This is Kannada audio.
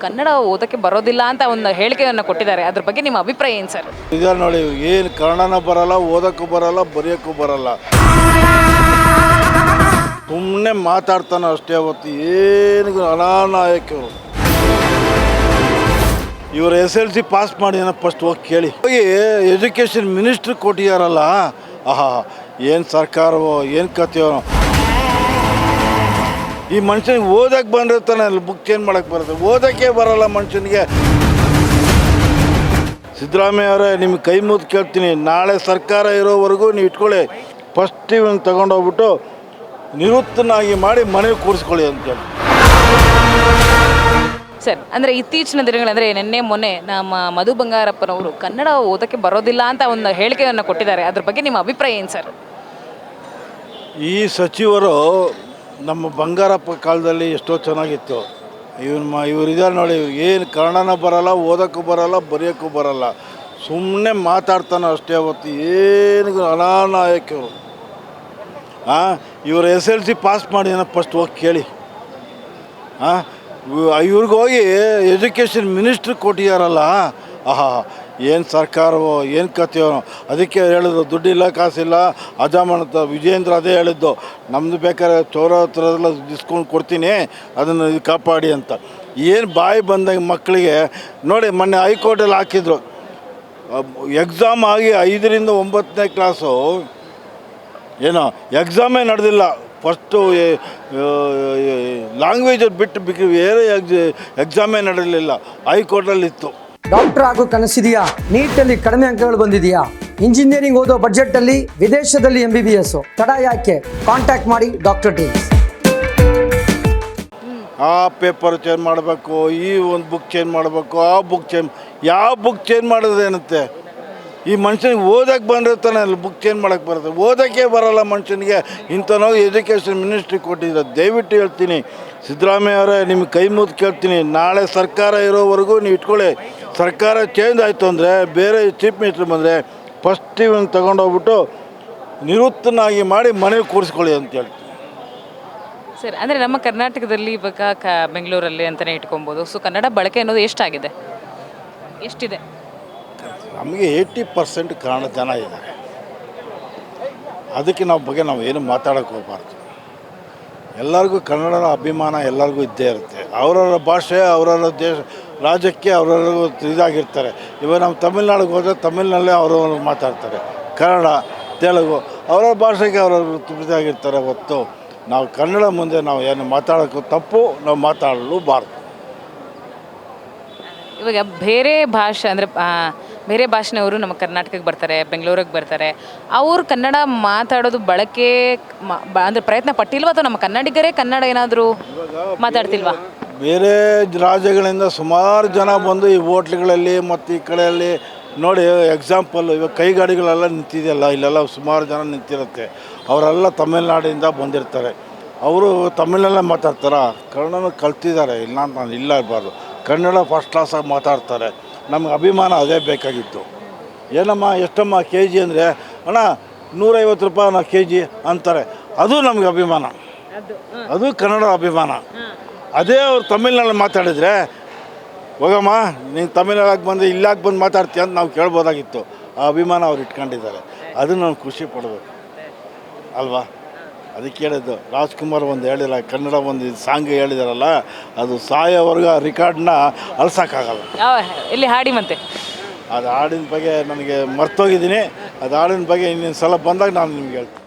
ಕನ್ನಡ ಓದಕ್ಕೆ ಬರೋದಿಲ್ಲ ಅಂತ ಒಂದು ಹೇಳಿಕೆಯನ್ನು ಕೊಟ್ಟಿದ್ದಾರೆ. ಅದ್ರ ಬಗ್ಗೆ ನಿಮ್ಮ ಅಭಿಪ್ರಾಯ ಏನು ಸರ್? ಈಗ ನೋಡಿ, ಏನು ಕನ್ನಡನೂ ಬರಲ್ಲ, ಓದಕ್ಕೂ ಬರಲ್ಲ, ಬರೆಯೋಕ್ಕೂ ಬರಲ್ಲ, ಸುಮ್ಮನೆ ಮಾತಾಡ್ತಾನೆ ಅಷ್ಟೇ. ಹೊತ್ತು ಏನಿಗೂ ಅನಾನಾಯಕರು. ಇವರು SLC ಪಾಸ್ ಮಾಡಿ ಫಸ್ಟ್ ಹೋಗಿ ಕೇಳಿ. ಹೋಗಿ ಎಜುಕೇಷನ್ ಮಿನಿಸ್ಟ್ರ್ ಕೊಟ್ಟಿದ್ದಾರಲ್ಲ, ಆಹಾ ಏನು ಸರ್ಕಾರವೋ ಏನು ಕಥೆಯೋ. ಈ ಮನುಷ್ಯನಿಗೆ ಓದಕ್ಕೆ ಬಂದಿರ್ತಾನೆ, ಅಲ್ಲಿ ಬುಕ್ ಚೇಂಜ್ ಮಾಡೋಕ್ಕೆ ಬರುತ್ತೆ, ಓದೋಕ್ಕೆ ಬರಲ್ಲ ಮನುಷ್ಯನಿಗೆ. ಸಿದ್ದರಾಮಯ್ಯ ಅವರೇ, ನಿಮ್ಗೆ ಕೈ ಮುದ್ದು ಕೇಳ್ತೀನಿ, ನಾಳೆ ಸರ್ಕಾರ ಇರೋವರೆಗೂ ನೀವು ಇಟ್ಕೊಳ್ಳಿ. ಫಸ್ಟ್ ಇವನ್ನ ತಗೊಂಡೋಗ್ಬಿಟ್ಟು ನಿವೃತ್ತನಾಗಿ ಮಾಡಿ ಮನೆಗೆ ಕೂರಿಸ್ಕೊಳ್ಳಿ ಅಂತೇಳಿ. ಸರ್, ಅಂದರೆ ಇತ್ತೀಚಿನ ದಿನಗಳಂದರೆ ನಿನ್ನೆ ಮೊನ್ನೆ ನಮ್ಮ ಮಧು ಬಂಗಾರಪ್ಪನವರು ಕನ್ನಡ ಓದಕ್ಕೆ ಬರೋದಿಲ್ಲ ಅಂತ ಒಂದು ಹೇಳಿಕೆಯನ್ನು ಕೊಟ್ಟಿದ್ದಾರೆ. ಅದ್ರ ಬಗ್ಗೆ ನಿಮ್ಮ ಅಭಿಪ್ರಾಯ ಏನು ಸರ್? ಈ ಸಚಿವರು ನಮ್ಮ ಬಂಗಾರಪ್ಪ ಕಾಲದಲ್ಲಿ ಎಷ್ಟೋ ಚೆನ್ನಾಗಿತ್ತು. ಇವರಿದ್ದಾರೆ ನೋಡಿ, ಏನು ಕನ್ನಡನೂ ಬರಲ್ಲ, ಓದೋಕ್ಕೂ ಬರಲ್ಲ, ಬರೆಯೋಕ್ಕೂ ಬರಲ್ಲ, ಸುಮ್ಮನೆ ಮಾತಾಡ್ತಾನೆ ಅಷ್ಟೇ. ಹೊತ್ತು ಏನಿಗೂ ಅನಾನಾಯಕರು. ಇವರು SLC ಪಾಸ್ ಮಾಡಿ ಫಸ್ಟ್ ಹೋಗಿ ಕೇಳಿ. ಇವ್ರಿಗೆ ಹೋಗಿ ಎಜುಕೇಷನ್ ಮಿನಿಸ್ಟ್ರ್ ಕೊಟ್ಟಿದ್ದಾರಲ್ಲ, ಆಹಾ ಏನು ಸರ್ಕಾರವೋ ಏನು ಕಥೆಯೋ. ಅದಕ್ಕೆ ಹೇಳಿದ್ರು, ದುಡ್ಡಿಲ್ಲ ಕಾಸಿಲ್ಲ, ಅಜಾಮಾನತ. ವಿಜೇಂದ್ರ ಅದೇ ಹೇಳಿದ್ದು, ನಮ್ಮದು ಬೇಕಾದ್ರೆ ಚೌರ ಹತ್ರದೆಲ್ಲ ಡಿಸ್ಕೌಂಟ್ ಕೊಡ್ತೀನಿ, ಅದನ್ನು ಕಾಪಾಡಿ ಅಂತ. ಏನು ಬಾಯಿ ಬಂದಾಗ ಮಕ್ಕಳಿಗೆ ನೋಡಿ. ಮೊನ್ನೆ ಹೈಕೋರ್ಟಲ್ಲಿ ಹಾಕಿದ್ರು, ಎಕ್ಸಾಮ್ ಆಗಿ 5ರಿಂದ 9ನೇ ಕ್ಲಾಸು ಏನೋ ಎಕ್ಸಾಮೇ ನಡೆದಿಲ್ಲ. ಫಸ್ಟು ಲ್ಯಾಂಗ್ವೇಜಲ್ಲಿ ಬಿಟ್ಟು ಬೇರೆ ಎಕ್ಸಾಮೇ ನಡೆಯಲಿಲ್ಲ, ಹೈಕೋರ್ಟಲ್ಲಿತ್ತು. ಡಾಕ್ಟರ್ ಆಗೋ ಕನಸಿದೆಯಾ? ನೀಟಲ್ಲಿ ಕಡಿಮೆ ಅಂಕಗಳು ಬಂದಿದೆಯಾ? ಇಂಜಿನಿಯರಿಂಗ್ ಓದೋ ಬಜೆಟಲ್ಲಿ ವಿದೇಶದಲ್ಲಿ MBBS ತಡ ಯಾಕೆ? ಕಾಂಟ್ಯಾಕ್ಟ್ ಮಾಡಿ ಡಾಕ್ಟರ್ ಟೀಮ್ಸ್. ಆ ಪೇಪರ್ ಚೇಂಜ್ ಮಾಡಬೇಕು, ಈ ಒಂದು ಬುಕ್ ಚೇಂಜ್ ಮಾಡಬೇಕು, ಆ ಬುಕ್ ಚೇಂಜ್. ಯಾವ ಬುಕ್ ಚೇಂಜ್ ಮಾಡೋದೇನಂತೆ? ಈ ಮನುಷ್ಯನಿಗೆ ಓದಕ್ಕೆ ಬಂದಿರ್ತಾನೆ, ಅಲ್ಲಿ ಬುಕ್ ಚೇಂಜ್ ಮಾಡೋಕ್ಕೆ ಬರುತ್ತೆ, ಓದೋಕ್ಕೆ ಬರಲ್ಲ ಮನುಷ್ಯನಿಗೆ. ಇಂಥನೋಗಿ ಎಜುಕೇಷನ್ ಮಿನಿಸ್ಟ್ರಿಗೆ ಕೊಟ್ಟಿದ್ದಾರೆ. ದಯವಿಟ್ಟು ಹೇಳ್ತೀನಿ, ಸಿದ್ದರಾಮಯ್ಯ ಅವರೇ, ನಿಮ್ಗೆ ಕೈ ಮುದ್ದು ಕೇಳ್ತೀನಿ, ನಾಳೆ ಸರ್ಕಾರ ಇರೋವರೆಗೂ ನೀವು ಇಟ್ಕೊಳ್ಳಿ. ಸರ್ಕಾರ ಚೇಂಜ್ ಆಯಿತು ಅಂದರೆ, ಬೇರೆ ಚೀಫ್ ಮಿನಿಸ್ಟ್ರ್ ಬಂದರೆ ಫಸ್ಟ್ ಇವನ್ನ ತಗೊಂಡೋಗ್ಬಿಟ್ಟು ನಿವೃತ್ತನಾಗಿ ಮಾಡಿ ಮನೆಗೆ ಕೂರಿಸ್ಕೊಳ್ಳಿ ಅಂತ ಹೇಳ್ತೀನಿ. ಸರ್, ಅಂದರೆ ನಮ್ಮ ಕರ್ನಾಟಕದಲ್ಲಿ ಇವಾಗ ಬೆಂಗಳೂರಲ್ಲಿ ಅಂತಲೇ ಇಟ್ಕೊಬೋದು. ಸೊ ಕನ್ನಡ ಬಳಕೆ ಅನ್ನೋದು ಎಷ್ಟಾಗಿದೆ, ಎಷ್ಟಿದೆ? ನಮಗೆ 80% ಕನ್ನಡ ಜನ ಇದ್ದಾರೆ. ಅದಕ್ಕೆ ನಾವು ಏನು ಮಾತಾಡೋಕ್ಕೆ ಹೋಗಬಾರ್ದು. ಎಲ್ಲರಿಗೂ ಕನ್ನಡದ ಅಭಿಮಾನ ಎಲ್ಲರಿಗೂ ಇದ್ದೇ ಇರುತ್ತೆ. ಅವರವರ ಭಾಷೆ, ಅವರವರ ರಾಜ್ಯಕ್ಕೆ ಅವರವ್ರಿಗೂ ಇದಾಗಿರ್ತಾರೆ. ಇವಾಗ ನಾವು ತಮಿಳ್ನಾಡಿಗೆ ಹೋದರೆ ತಮಿಳ್ನಲ್ಲೇ ಅವರು ಮಾತಾಡ್ತಾರೆ. ಕನ್ನಡ, ತೆಲುಗು ಅವರವ್ರ ಭಾಷೆಗೆ ಅವರವರು ಇದಾಗಿರ್ತಾರೆ. ಹೊತ್ತು ನಾವು ಕನ್ನಡ ಮುಂದೆ ನಾವು ಏನು ಮಾತಾಡೋಕ್ಕೂ ತಪ್ಪು, ನಾವು ಮಾತಾಡಲೂಬಾರ್ದು. ಇವಾಗ ಬೇರೆ ಭಾಷೆ ಅಂದರೆ ಬೇರೆ ಭಾಷೆನವರು ನಮ್ಮ ಕರ್ನಾಟಕಕ್ಕೆ ಬರ್ತಾರೆ, ಬೆಂಗಳೂರಿಗೆ ಬರ್ತಾರೆ. ಅವರು ಕನ್ನಡ ಮಾತಾಡೋದು ಬಳಕೆ ಅಂದರೆ ಪ್ರಯತ್ನ ಪಟ್ಟಿಲ್ವಾ, ಅಥವಾ ನಮ್ಮ ಕನ್ನಡಿಗರೇ ಕನ್ನಡ ಏನಾದರೂ ಮಾತಾಡ್ತಿಲ್ವಾ? ಬೇರೆ ರಾಜ್ಯಗಳಿಂದ ಸುಮಾರು ಜನ ಬಂದು ಈ ಹೋಟ್ಲುಗಳಲ್ಲಿ ಮತ್ತು ಈ ಕಡೆಯಲ್ಲಿ ನೋಡಿ. ಎಕ್ಸಾಂಪಲ್, ಇವಾಗ ಕೈಗಾಡಿಗಳೆಲ್ಲ ನಿಂತಿದೆಯಲ್ಲ, ಇಲ್ಲೆಲ್ಲ ಸುಮಾರು ಜನ ನಿಂತಿರುತ್ತೆ. ಅವರೆಲ್ಲ ತಮಿಳ್ನಾಡಿಂದ ಬಂದಿರ್ತಾರೆ. ಅವರು ತಮಿಳಲ್ಲೇ ಮಾತಾಡ್ತಾರ, ಕನ್ನಡನೂ ಕಲ್ತಿದ್ದಾರೆ. ಇಲ್ಲ ಅಂತ ನಾನು ಇಲ್ಲ ಇರಬಾರ್ದು. ಕನ್ನಡ ಫಸ್ಟ್ ಕ್ಲಾಸಾಗಿ ಮಾತಾಡ್ತಾರೆ. ನಮ್ಗೆ ಅಭಿಮಾನ ಅದೇ ಬೇಕಾಗಿತ್ತು. ಏನಮ್ಮ ಎಷ್ಟಮ್ಮ KG ಅಂದರೆ, ಅಣ್ಣ 150 ರೂಪಾಯಿ KG ಅಂತಾರೆ. ಅದು ನಮ್ಗೆ ಅಭಿಮಾನ, ಅದು ಕನ್ನಡ ಅಭಿಮಾನ. ಅದೇ ಅವ್ರು ತಮಿಳ್ನಲ್ಲಿ ಮಾತಾಡಿದರೆ, ಹೋಗಮ್ಮ ನೀನು ತಮಿಳ್ನಾಡಿಗೆ ಬಂದು ಇಲ್ಲಾಕೆ ಬಂದು ಮಾತಾಡ್ತೀಯ ಅಂತ ನಾವು ಕೇಳ್ಬೋದಾಗಿತ್ತು. ಆ ಅಭಿಮಾನ ಅವ್ರು ಇಟ್ಕೊಂಡಿದ್ದಾರೆ. ಅದು ನಾವು ಖುಷಿ ಪಡಬೇಕು ಅಲ್ವಾ? ಅದಕ್ಕೆ ಹೇಳಿದ್ದು, ರಾಜ್ಕುಮಾರ್ ಒಂದು ಹೇಳಿಲ್ಲ, ಕನ್ನಡ ಒಂದು ಸಾಂಗ್ ಹೇಳಿದಾರಲ್ಲ, ಅದು ಸಾಯೋವರೆಗೂ ರೆಕಾರ್ಡ್ನ ಅಳ್ಸೋಕ್ಕಾಗಲ್ಲ. ಎಲ್ಲಿ ಹಾಡಿ ಮತ್ತೆ? ಅದು ಹಾಡಿನ ಬಗ್ಗೆ ನನಗೆ ಮರ್ತೋಗಿದ್ದೀನಿ. ಅದು ಹಾಡಿನ ಬಗ್ಗೆ ಇನ್ನೊಂದು ಸಲ ಬಂದಾಗ ನಾನು ನಿಮ್ಗೆ ಹೇಳ್ತೀನಿ.